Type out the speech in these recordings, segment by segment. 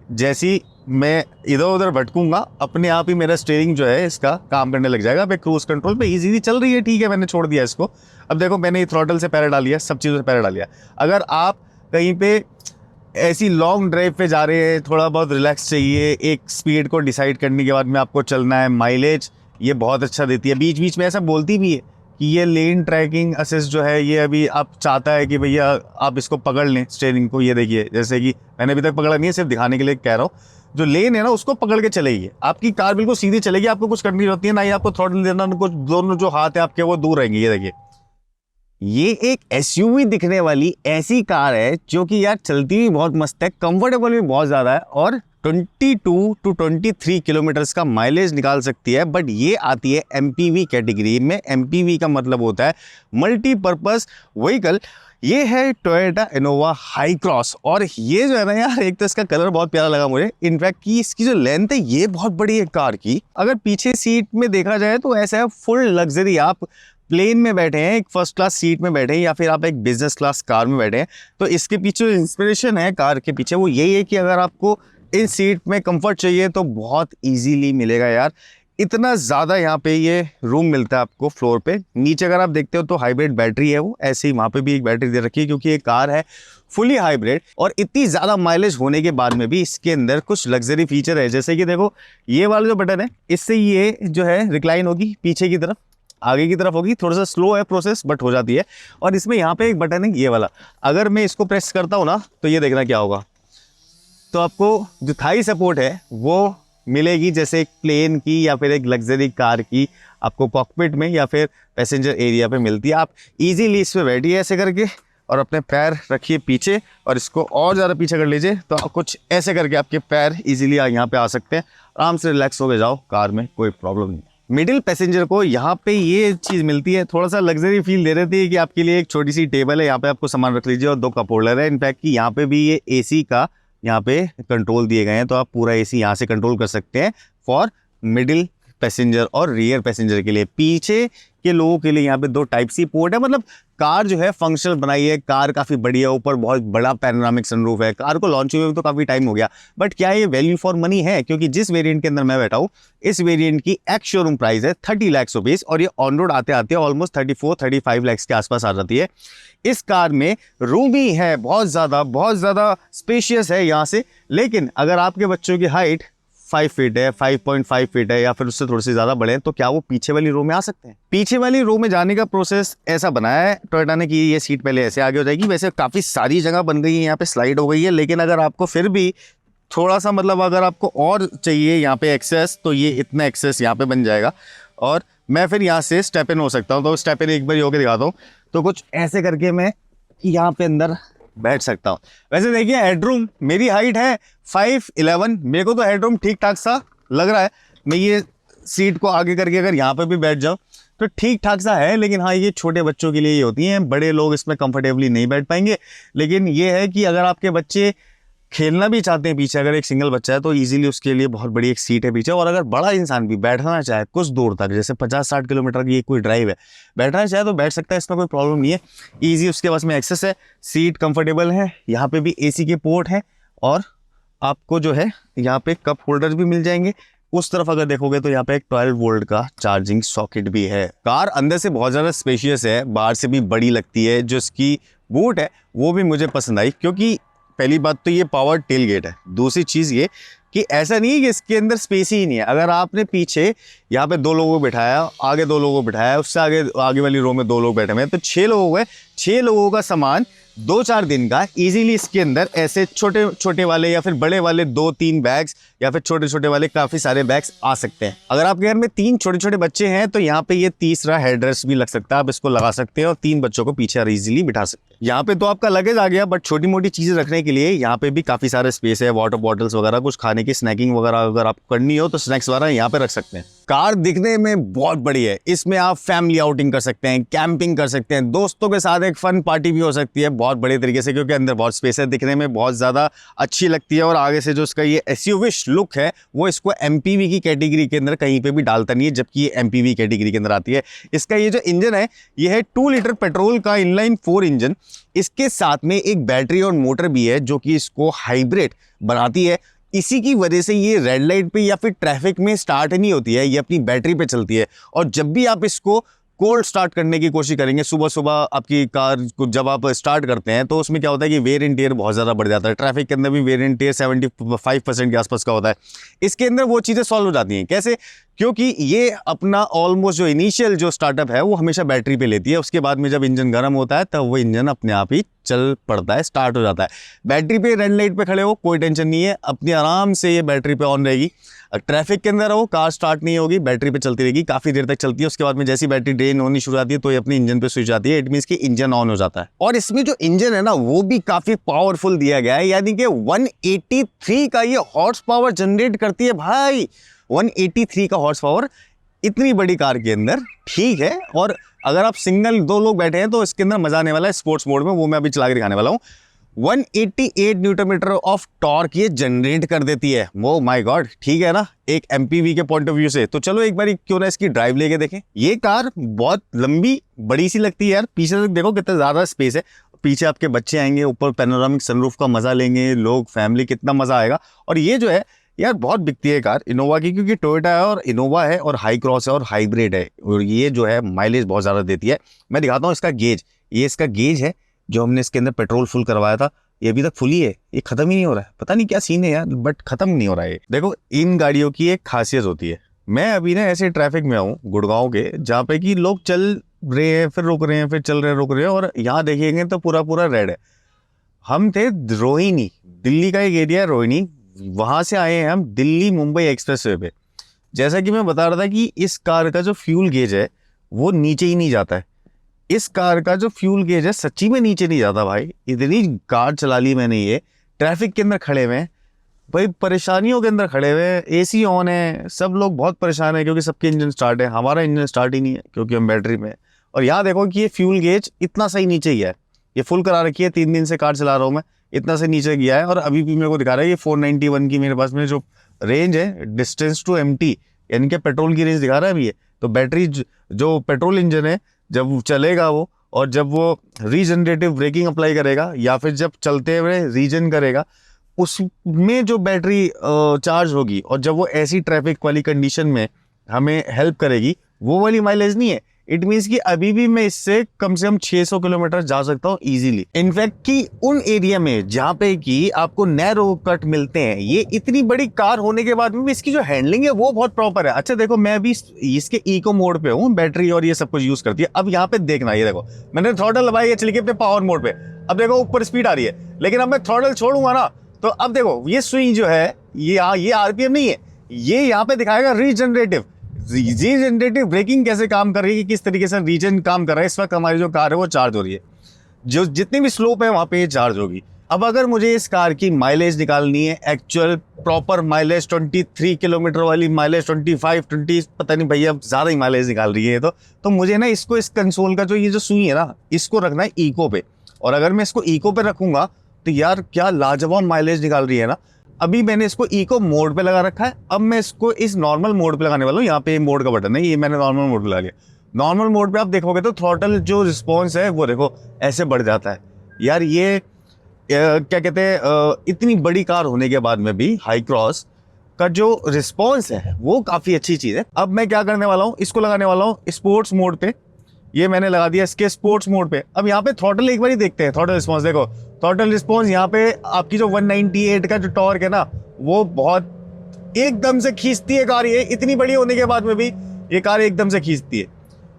जैसी मैं इधर उधर भटकूंगा अपने आप ही मेरा स्टीयरिंग जो है इसका काम करने लग जाएगा। अब क्रूज कंट्रोल पे इजीली चल रही है, ठीक है, मैंने छोड़ दिया इसको। अब देखो मैंने थ्रॉटल से पैर डाल लिया, सब चीज़ों से पैर डाल लिया। अगर आप कहीं पे ऐसी लॉन्ग ड्राइव पे जा रहे हैं, थोड़ा बहुत रिलैक्स चाहिए, एक स्पीड को डिसाइड करने के बाद में आपको चलना है, माइलेज ये बहुत अच्छा देती है। बीच बीच में ऐसा बोलती भी है कि ये लेन ट्रैकिंग असिस्ट जो है ये अभी आप चाहता है कि भैया आप इसको पकड़ लें स्टीयरिंग को। ये देखिए, जैसे कि मैंने अभी तक पकड़ा नहीं है, सिर्फ दिखाने के लिए कह रहा हूँ। जो लेन है ना उसको पकड़ के चलेगी, आपकी कार बिल्कुल सीधी चलेगी, आपको कुछ करनी होती है ना ही आपको थ्रॉटल देना, ना कुछ। दोनों जो हाथ है आपके वो दूर रहेंगे। ये देखिए, ये एक एसयूवी दिखने वाली ऐसी कार है जो कि यार चलती भी बहुत मस्त है, कंफर्टेबल भी बहुत ज़्यादा है और 22 टू 23 किलोमीटर्स का माइलेज निकाल सकती है। बट ये आती है एमपीवी कैटेगरी में। एमपीवी का मतलब होता है मल्टीपर्पस व्हीकल। ये है टोयोटा इनोवा हाई क्रॉस। और ये जो है ना यार, एक तो इसका कलर बहुत प्यारा लगा मुझे, इनफैक्ट कि इसकी जो लेंथ है ये बहुत बड़ी है कार की। अगर पीछे सीट में देखा जाए तो ऐसा है फुल लग्जरी, आप प्लेन में बैठे हैं, एक फर्स्ट क्लास सीट में बैठे हैं या फिर आप एक बिजनेस क्लास कार में बैठे हैं, तो इसके पीछे जो इंस्पिरेशन है कार के पीछे वो यही है कि अगर आपको इस सीट में कंफर्ट चाहिए तो बहुत इजीली मिलेगा यार। इतना ज़्यादा यहाँ पे ये रूम मिलता है आपको फ्लोर पे। नीचे अगर आप देखते हो तो हाइब्रिड बैटरी है वो, ऐसे ही वहाँ पे भी एक बैटरी दे रखी है क्योंकि ये कार है फुली हाइब्रिड। और इतनी ज़्यादा माइलेज होने के बाद में भी इसके अंदर कुछ लग्जरी फीचर है, जैसे कि देखो ये वाला जो बटन है, इससे ये जो है रिक्लाइन होगी पीछे की तरफ, आगे की तरफ होगी। थोड़ा सा स्लो है प्रोसेस बट हो जाती है। और इसमें यहाँ पे एक बटन है ये वाला, अगर मैं इसको प्रेस करता हूँ ना तो ये देखना क्या होगा, तो आपको जो थाई सपोर्ट है वो मिलेगी जैसे एक प्लेन की या फिर एक लग्जरी कार की आपको कॉकपिट में या फिर पैसेंजर एरिया पे मिलती है। आप इजीली इस पे बैठिए ऐसे करके और अपने पैर रखिए पीछे और इसको और ज़्यादा पीछे कर लीजिए तो कुछ ऐसे करके आपके पैर इजीली यहाँ पे आ सकते हैं। आराम से रिलैक्स होके जाओ कार में, कोई प्रॉब्लम नहीं। मिडिल पैसेंजर को यहाँ पे ये चीज़ मिलती है, थोड़ा सा लग्जरी फील दे रही थी कि आपके लिए एक छोटी सी टेबल है, यहाँ पे आपको सामान रख लीजिए और 2 कप होल्डर है। इनफैक्ट कि यहाँ पे भी ये एसी का यहाँ पे कंट्रोल दिए गए हैं, तो आप पूरा एसी यहाँ से कंट्रोल कर सकते हैं फॉर मिडिल पैसेंजर और रियर पैसेंजर के लिए। पीछे के लोगों के लिए यहाँ पे 2 टाइप सी पोर्ट है। मतलब कार जो है फंक्शनल बनाई है, कार काफ़ी बड़ी है, ऊपर बहुत बड़ा पैनोरामिक सनरूफ है। कार को लॉन्च हुए तो काफ़ी टाइम हो गया, बट क्या ये वैल्यू फॉर मनी है? क्योंकि जिस वेरिएंट के अंदर मैं बैठा हूँ इस वेरिएंट की एक्स शोरूम प्राइस है 30 लाख रुपीज़ और ये ऑन रोड आते आते ऑलमोस्ट 34-35 लाख के आसपास आ जाती है। इस कार में रूमी है, बहुत ज़्यादा स्पेशियस है यहाँ से। लेकिन अगर आपके बच्चों की हाइट 5 फीट है, 5.5 फीट है या फिर उससे थोड़ी सी ज़्यादा बड़े हैं तो क्या वो पीछे वाली रो में आ सकते हैं? पीछे वाली रो में जाने का प्रोसेस ऐसा बनाया है टोयोटा ने कि ये सीट पहले ऐसे आगे हो जाएगी। वैसे काफ़ी सारी जगह बन गई है, यहाँ पे स्लाइड हो गई है, लेकिन अगर आपको फिर भी थोड़ा सा मतलब अगर आपको और चाहिए यहाँ पे एक्सेस तो ये इतना एक्सेस यहाँ पे बन जाएगा और मैं फिर यहाँ से स्टेप इन हो सकता हूँ। तो स्टेप इन एक बार होकर दिखाता हूँ। तो कुछ ऐसे करके मैं यहाँ पे अंदर बैठ सकता हूँ। वैसे देखिए हेडरूम, मेरी हाइट है 5'11", मेरे को तो हेडरूम ठीक ठाक सा लग रहा है। मैं ये सीट को आगे करके अगर यहाँ पे भी बैठ जाऊँ तो ठीक ठाक सा है। लेकिन हाँ, ये छोटे बच्चों के लिए ही होती हैं, बड़े लोग इसमें कंफर्टेबली नहीं बैठ पाएंगे। लेकिन ये है कि अगर आपके बच्चे खेलना भी चाहते हैं पीछे, अगर एक सिंगल बच्चा है तो इजीली उसके लिए बहुत बड़ी एक सीट है पीछे। और अगर बड़ा इंसान भी बैठना चाहे कुछ दूर तक, जैसे 50-60 किलोमीटर की कोई ड्राइव है, बैठना चाहे तो बैठ सकता है, इसमें कोई प्रॉब्लम नहीं है। ईजी उसके पास में एक्सेस है, सीट कंफर्टेबल है, यहाँ पे भी एसी के पोर्ट है और आपको जो है यहाँ पे कप होल्डर भी मिल जाएंगे। उस तरफ अगर देखोगे तो यहाँ पे एक 12 वोल्ट का चार्जिंग सॉकेट भी है। कार अंदर से बहुत ज़्यादा स्पेशियस है, बाहर से भी बड़ी लगती है। जो इसकी बूट है वो भी मुझे पसंद आई, क्योंकि पहली बात तो ये पावर टेल गेट है। दूसरी चीज़ ये कि ऐसा नहीं है कि इसके अंदर स्पेस ही नहीं है। अगर आपने पीछे यहाँ पे 2 लोगों को बिठाया, आगे 2 लोगों को बिठाया, उससे आगे वाली रो में 2 लोग बैठे हुए हैं, तो 6 लोग हो गए। 6 लोगों का सामान 2-4 दिन का इजीली इसके अंदर ऐसे छोटे छोटे वाले या फिर बड़े वाले 2-3 बैग्स या फिर छोटे छोटे वाले काफ़ी सारे बैग्स आ सकते हैं। अगर आपके घर में 3 छोटे छोटे बच्चे हैं तो यहाँ पे ये तीसरा हेडरेस्ट भी लग सकता है, आप इसको लगा सकते हैं और 3 बच्चों को पीछे इजीली बिठा सकते हैं। यहाँ पे तो आपका लगेज आ गया, बट छोटी मोटी चीज़ें रखने के लिए यहाँ पे भी काफ़ी सारे स्पेस है। वाटर बॉटल्स वगैरह, कुछ खाने की स्नैकिंग वगैरह अगर आपको करनी हो तो स्नैक्स वगैरह यहाँ पे रख सकते हैं। कार दिखने में बहुत बड़ी है, इसमें आप फैमिली आउटिंग कर सकते हैं, कैंपिंग कर सकते हैं, दोस्तों के साथ एक फन पार्टी भी हो सकती है बहुत बड़े तरीके से, क्योंकि अंदर बहुत स्पेस है, दिखने में बहुत ज़्यादा अच्छी लगती है। और आगे से जो इसका ये एसयूवी लुक है वो इसको एमपीवी की कैटेगरी के अंदर कहीं पे भी डालता नहीं है, जबकि ये एमपीवी कैटेगरी के अंदर आती है। इसका ये जो इंजन है ये है 2 लीटर पेट्रोल का इनलाइन 4 इंजन। इसके साथ में एक बैटरी और मोटर भी है जो कि इसको हाइब्रिड बनाती है। इसी की वजह से ये रेड लाइट पे या फिर ट्रैफिक में स्टार्ट नहीं होती है, ये अपनी बैटरी पे चलती है। और जब भी आप इसको कोल्ड स्टार्ट करने की कोशिश करेंगे, सुबह सुबह आपकी कार को जब आप स्टार्ट करते हैं तो उसमें क्या होता है कि वेयर एंड टेयर बहुत ज़्यादा बढ़ जाता है। ट्रैफिक के अंदर भी वेयर एंड टेयर 75% के आसपास का होता है। इसके अंदर वो चीज़ें सॉल्व हो जाती हैं। कैसे? क्योंकि ये अपना ऑलमोस्ट जो इनिशियल जो स्टार्टअप है वो हमेशा बैटरी पे लेती है। उसके बाद में जब इंजन गर्म होता है तब वो इंजन अपने आप ही चल पड़ता है, स्टार्ट हो जाता है। बैटरी पे रेड लाइट पे खड़े हो, कोई टेंशन नहीं है, अपनी आराम से ये बैटरी पे ऑन रहेगी। ट्रैफिक के अंदर हो, कार स्टार्ट नहीं होगी, बैटरी पे चलती रहेगी, काफ़ी देर तक चलती है। उसके बाद में जैसी बैटरी ड्रेन होनी शुरू आती है तो ये अपने इंजन पे स्विच आती है। इट मीन्स कि इंजन ऑन हो जाता है। और इसमें जो इंजन है ना वो भी काफ़ी पावरफुल दिया गया है, यानी कि 183 का ये हॉर्स पावर जनरेट करती है भाई। 183 का हॉर्स पावर इतनी बड़ी कार के अंदर, ठीक है। और अगर आप सिंगल 2 लोग बैठे हैं तो इसके अंदर मजा आने वाला है स्पोर्ट्स मोड में, वो मैं अभी चला के दिखाने वाला हूँ। 188 न्यूटन मीटर ऑफ टॉर्क ये जनरेट कर देती है। वो माय गॉड, ठीक है ना, एक एमपीवी के पॉइंट ऑफ व्यू से। तो चलो एक बार क्यों ना इसकी ड्राइव लेके देखें। ये कार बहुत लंबी बड़ी सी लगती है यार, पीछे से देखो कितना ज्यादा स्पेस है। पीछे आपके बच्चे आएंगे, ऊपर पैनोरामिक सनरूफ का मजा लेंगे लोग, फैमिली, कितना मजा आएगा। और ये जो है यार बहुत बिकती है कार इनोवा की, क्योंकि टोयोटा है और इनोवा है और हाई क्रॉस है और हाइब्रिड है, और ये जो है माइलेज बहुत ज़्यादा देती है। मैं दिखाता हूँ इसका गेज। ये इसका गेज है जो हमने इसके अंदर पेट्रोल फुल करवाया था, ये अभी तक फुल ही है, ये खत्म ही नहीं हो रहा है। पता नहीं क्या सीन है यार, बट खत्म नहीं हो रहा है। देखो इन गाड़ियों की एक खासियत होती है। मैं अभी ना ऐसे ट्रैफिक में हूँ गुड़गांव के, जहाँ पे कि लोग चल रहे हैं फिर रुक रहे हैं, फिर चल रहे हैं रुक रहे हैं, और यहाँ देखेंगे तो पूरा पूरा रेड है। हम थे रोहिणी, दिल्ली का एक एरिया है रोहिणी, वहां से आए हैं हम दिल्ली मुंबई एक्सप्रेसवे पे। जैसा कि मैं बता रहा था कि इस कार का जो फ्यूल गेज है वो नीचे ही नहीं जाता है। इस कार का जो फ्यूल गेज है सच्ची में नीचे नहीं जाता भाई। इतनी कार चला ली मैंने, ये ट्रैफिक के अंदर खड़े हुए हैं भाई, परेशानियों के अंदर खड़े हुए हैं, एसी ऑन है, सब लोग बहुत परेशान है क्योंकि सबके इंजन स्टार्ट है, हमारा इंजन स्टार्ट ही नहीं है क्योंकि हम बैटरी में। और यहाँ देखो कि ये फ्यूल गेज इतना सही नीचे गया है, ये फुल करा रखी है, 3 दिन से कार चला रहा हूँ मैं, इतना से नीचे गया है। और अभी भी मेरे को दिखा रहा है ये 491 की मेरे पास में जो रेंज है, डिस्टेंस टू एम्प्टी, यानी कि पेट्रोल की रेंज दिखा रहा है अभी ये। तो बैटरी जो पेट्रोल इंजन है जब चलेगा वो, और जब वो रीजनरेटिव ब्रेकिंग अप्लाई करेगा या फिर जब चलते हुए रीजन करेगा, उसमें जो बैटरी चार्ज होगी और जब वो ऐसी ट्रैफिक वाली कंडीशन में हमें हेल्प करेगी, वो वाली माइलेज नहीं है। इट मीन्स कि अभी भी मैं इससे कम से कम 600 किलोमीटर जा सकता हूँ इजीली। इनफैक्ट कि उन एरिया में जहाँ पे कि आपको नैरो कट मिलते हैं, ये इतनी बड़ी कार होने के बाद भी इसकी जो हैंडलिंग है वो बहुत प्रॉपर है। अच्छा देखो, मैं अभी इसके इको मोड पे हूँ, बैटरी और ये सब कुछ यूज करती है। अब यहाँ पे देखना, ये देखो मैंने थ्रॉटल दबाई है, चल के अपने पावर मोड पे। अब देखो ऊपर स्पीड आ रही है, लेकिन अब मैं थ्रॉटल छोड़ूंगा ना तो अब देखो ये स्विंग जो है ये आरपीएम नहीं है, ये यहाँ पे दिखाएगा रीजनरेटिव ब्रेकिंग कैसे काम कर रही है, किस तरीके से रीजन काम कर रहा है। इस वक्त हमारी जो कार है वो चार्ज हो रही है, जो जितनी भी स्लोप है वहां पे ये चार्ज होगी। अब अगर मुझे इस कार की माइलेज निकालनी है, एक्चुअल प्रॉपर माइलेज, 23 किलोमीटर वाली माइलेज, 20 पता नहीं भैया ज्यादा ही माइलेज निकाल रही है तो मुझे ना इसको, इस कंसोल का जो ये जो सुई है ना, इसको रखना है इको पे। और अगर मैं इसको इको पे रखूंगा तो यार क्या लाजवाब माइलेज निकाल रही है ना। अभी मैंने इसको इको मोड पे लगा रखा है, अब मैं इसको इस नॉर्मल मोड पे लगाने वाला हूँ। यहाँ पे मोड का बटन है, ये मैंने नॉर्मल मोड पे लगा लिया। नॉर्मल मोड पे आप देखोगे तो थ्रॉटल जो रिस्पॉन्स है वो देखो ऐसे बढ़ जाता है। यार ये क्या कहते हैं, इतनी बड़ी कार होने के बाद में भी हाई क्रॉस का जो रिस्पॉन्स है वो काफ़ी अच्छी चीज़ है। अब मैं क्या करने वाला हूँ, इसको लगाने वाला हूँ स्पोर्ट्स मोड पे। ये मैंने लगा दिया इसके स्पोर्ट्स मोड पे। अब यहाँ पे थ्रॉटल एक बार ही देखते हैं, थ्रॉटल रिस्पॉन्स देखो, थ्रॉटल रिस्पॉन्स यहाँ पे आपकी जो 198 का जो टॉर्क है ना वो बहुत एकदम से खींचती है कार। ये इतनी बड़ी होने के बाद में भी ये कार एकदम से खींचती है।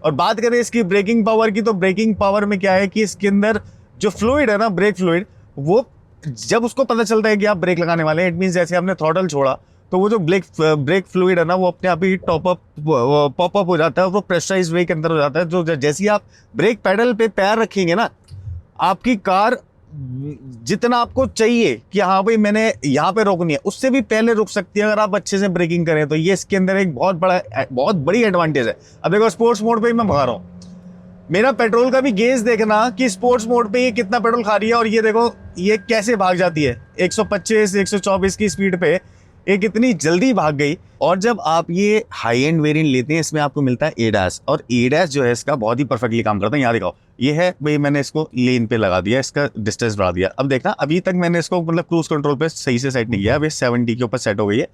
और बात करें इसकी ब्रेकिंग पावर की, तो ब्रेकिंग पावर में क्या है कि इसके अंदर जो फ्लूइड है ना, ब्रेक फ्लूइड, वो जब उसको पता चलता है कि आप ब्रेक लगाने वाले हैं, इट मीन्स जैसे आपने थ्रॉटल छोड़ा तो वो जो ब्रेक फ्लूइड है ना वो अपने आप ही पॉपअप हो जाता है, वो प्रेशराइज वे के अंदर हो जाता है। जो जैसे ही आप ब्रेक पैडल पे पैर रखेंगे ना, आपकी कार जितना आपको चाहिए कि हाँ भाई मैंने यहाँ पे रोकनी है, उससे भी पहले रुक सकती है अगर आप अच्छे से ब्रेकिंग करें। तो ये इसके अंदर एक बहुत बड़ी एडवांटेज है। अब देखो स्पोर्ट्स मोड पे ही मैं भगा रहा हूँ, मेरा पेट्रोल का भी गेज देखना कि स्पोर्ट्स मोड पे ये कितना पेट्रोल खा रही है। और ये देखो ये कैसे भाग जाती है 125 124 की स्पीड पे, ये कितनी जल्दी भाग गई। और जब आप ये हाई एंड वेरिएंट लेते हैं, इसमें आपको मिलता है एडास, और एडास जो है इसका बहुत ही परफेक्टली काम करता है। यहाँ दिखाओ, ये है भाई, मैंने इसको लेन पे लगा दिया, इसका डिस्टेंस बढ़ा दिया। अब देखना, अभी तक मैंने इसको मतलब क्रूज कंट्रोल पे सही से सेट नहीं किया, अभी 70 के ऊपर सेट हो गई है।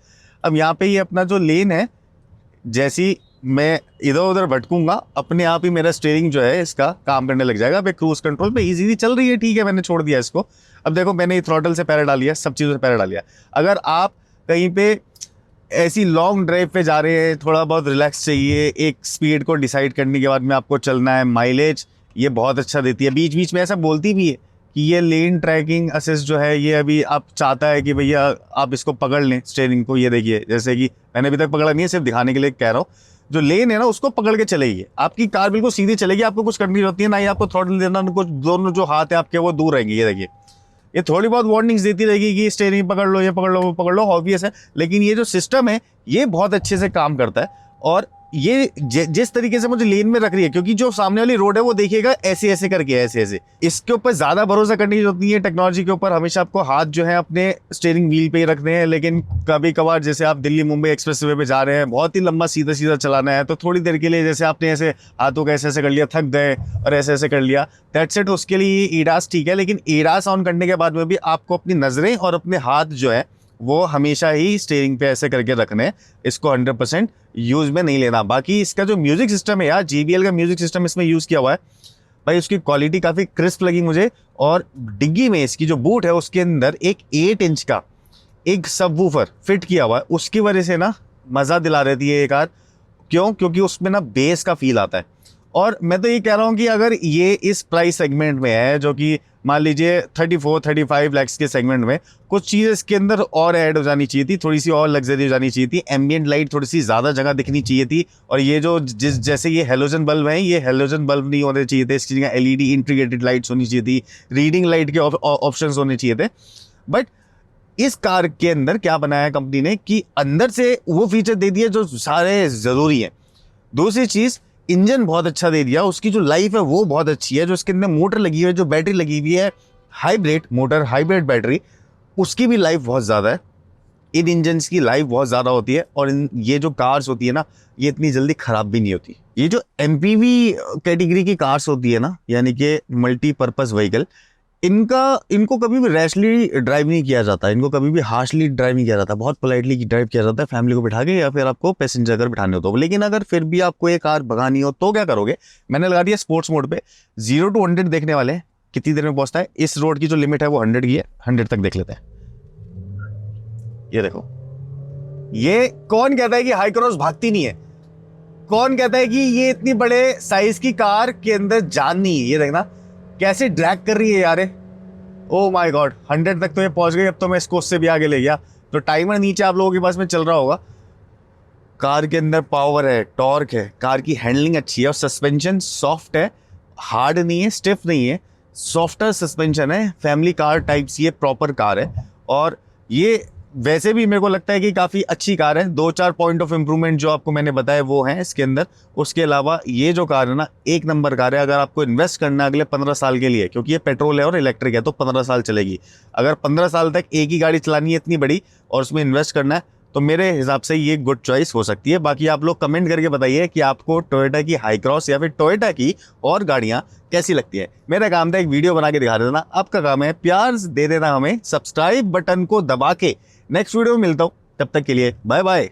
अब यहाँ पे ये अपना जो लेन है, जैसी मैं इधर उधर भटकूंगा, अपने आप ही मेरा स्टीयरिंग जो है इसका काम करने लग जाएगा। भाई क्रूज कंट्रोल पे इजीली चल रही है, ठीक है, मैंने छोड़ दिया इसको। अब देखो, मैंने थ्रॉटल से पैर डाल लिया, सब चीज़ों से पैर डाल लिया। अगर आप कहीं पे ऐसी लॉन्ग ड्राइव पे जा रहे हैं, थोड़ा बहुत रिलैक्स चाहिए, एक स्पीड को डिसाइड करने के बाद में आपको चलना है, माइलेज ये बहुत अच्छा देती है। बीच बीच में ऐसा बोलती भी है कि ये लेन ट्रैकिंग असिस्ट जो है, ये अभी आप चाहता है कि भैया आप इसको पकड़ लें स्टीयरिंग को। ये देखिए, जैसे कि मैंने अभी तक पकड़ा नहीं है, सिर्फ दिखाने के लिए कह रहा हूँ। जो लेन है ना, उसको पकड़ के चलेगी, आपकी कार बिल्कुल सीधी चलेगी, आपको कुछ करनी होती है ना ही आपको थ्रॉटल देना, ना कुछ। दोनों जो हाथ है आपके वो दूर रहेंगे। ये देखिए, ये थोड़ी बहुत वार्निंग्स देती रहेगी कि स्टीयरिंग पकड़ लो, ये पकड़ लो, वो पकड़ लो, ऑब्वियस है। लेकिन ये जो सिस्टम है ये बहुत अच्छे से काम करता है। और ये जिस तरीके से मुझे लेन में रख रही है, क्योंकि जो सामने वाली रोड है वो देखिएगा ऐसे ऐसे करके, ऐसे ऐसे। इसके ऊपर ज्यादा भरोसा करने की जरूरत नहीं है टेक्नोलॉजी के ऊपर। हमेशा आपको हाथ जो है अपने स्टीयरिंग व्हील पे ही रखने हैं। लेकिन कभी कभार जैसे आप दिल्ली मुंबई एक्सप्रेसवे पे जा रहे हैं, बहुत ही लंबा सीधा सीधा चलाना है, तो थोड़ी देर के लिए जैसे आपने ऐसे हाथों को ऐसे ऐसे कर लिया, थक गए और ऐसे ऐसे कर लिया, दैट्स इट, उसके लिए एडास ठीक है। लेकिन एडास ऑन करने के बाद में भी आपको अपनी नजरें और अपने हाथ जो है वो हमेशा ही स्टीयरिंग पे ऐसे करके रखने हैं, इसको 100% यूज में नहीं लेना। बाकी इसका जो म्यूजिक सिस्टम है यार, JBL का म्यूजिक सिस्टम इसमें यूज किया हुआ है भाई, उसकी क्वालिटी काफी क्रिस्प लगी मुझे। और डिग्गी में इसकी जो बूट है उसके अंदर एक 8 इंच का एक सबवूफर फिट किया हुआ है, उसकी वजह से ना मजा दिला रहती है ये कार। क्यों? क्योंकि उसमें ना बेस का फील आता है। और मैं तो ये कह रहा हूँ कि अगर ये इस प्राइस सेगमेंट में है, जो कि मान लीजिए 34-35 लाख के सेगमेंट में, कुछ चीज़ इसके अंदर और ऐड हो जानी चाहिए थी, थोड़ी सी और लग्जरी हो जानी चाहिए थी, एम्बियंट लाइट थोड़ी सी ज़्यादा जगह दिखनी चाहिए थी। और ये जो जैसे ये हेलोजन बल्ब हैं, ये हेलोजन बल्ब नहीं होने चाहिए थे, इसकी जगह LED इंटीग्रेटेड लाइट्स होनी चाहिए थी, रीडिंग लाइट के ऑप्शन होने चाहिए थे। बट इस कार के अंदर क्या बनाया कंपनी ने कि अंदर से वो फीचर दे दिए जो सारे ज़रूरी हैं। दूसरी चीज़, इंजन बहुत अच्छा दे दिया, उसकी जो लाइफ है वो बहुत अच्छी है। जो इसके अंदर मोटर लगी हुई है, जो बैटरी लगी हुई है, हाइब्रिड मोटर, हाइब्रिड बैटरी, उसकी भी लाइफ बहुत ज़्यादा है। इन इंजन्स की लाइफ बहुत ज़्यादा होती है। और ये जो कार्स होती है ना, ये इतनी जल्दी ख़राब भी नहीं होती। ये जो MPV कैटेगरी की कार्स होती है ना, यानी कि मल्टीपर्पज़ व्हीकल, इनको कभी भी रैशली ड्राइव नहीं किया जाता, इनको कभी भी हार्शली ड्राइव नहीं किया जाता, बहुत पोलाइटली ड्राइव किया जाता है, फैमिली को बिठा के या फिर आपको पैसेंजर अगर बिठाने हो तो। लेकिन अगर फिर भी आपको ये कार भगानी हो तो क्या करोगे? मैंने लगा दिया स्पोर्ट्स मोड पे, 0 to 100 देखने वाले हैं, कितनी देर में पहुंचता है। इस रोड की जो लिमिट है वो 100 की है, 100 तक देख लेते हैं। ये देखो, ये कौन कहता है कि हाई क्रॉस भागती नहीं है? कौन कहता है कि ये इतनी बड़े साइज की कार के अंदर जान नहीं है? ये देखना कैसे ड्रैग कर रही है यार। ओ माय गॉड, 100 तक तो ये पहुंच गई। अब तो मैं इसको उससे भी आगे ले गया। तो टाइमर नीचे आप लोगों के पास में चल रहा होगा। कार के अंदर पावर है, टॉर्क है, कार की हैंडलिंग अच्छी है, और सस्पेंशन सॉफ्ट है, हार्ड नहीं है, स्टिफ नहीं है, सॉफ्टर सस्पेंशन है। फैमिली कार टाइप सी ये प्रॉपर कार है। और ये वैसे भी मेरे को लगता है कि काफ़ी अच्छी कार है। 2-4 पॉइंट ऑफ इम्प्रूवमेंट जो आपको मैंने बताया वो हैं इसके अंदर। उसके अलावा ये जो कार है ना, एक नंबर कार है। अगर आपको इन्वेस्ट करना है अगले 15 साल के लिए, क्योंकि ये पेट्रोल है और इलेक्ट्रिक है, तो 15 साल चलेगी। अगर 15 साल तक एक ही गाड़ी चलानी है इतनी बड़ी और उसमें इन्वेस्ट करना है, तो मेरे हिसाब से ये गुड चॉइस हो सकती है। बाकी आप लोग कमेंट करके बताइए कि आपको टोयोटा की हाई क्रॉस या फिर टोयोटा की और गाड़ियां कैसी लगती है। मेरा काम था एक वीडियो बना के दिखा देना, आपका काम है प्यार दे देना हमें, सब्सक्राइब बटन को दबा के। नेक्स्ट वीडियो में मिलता हूं, तब तक के लिए बाय बाय।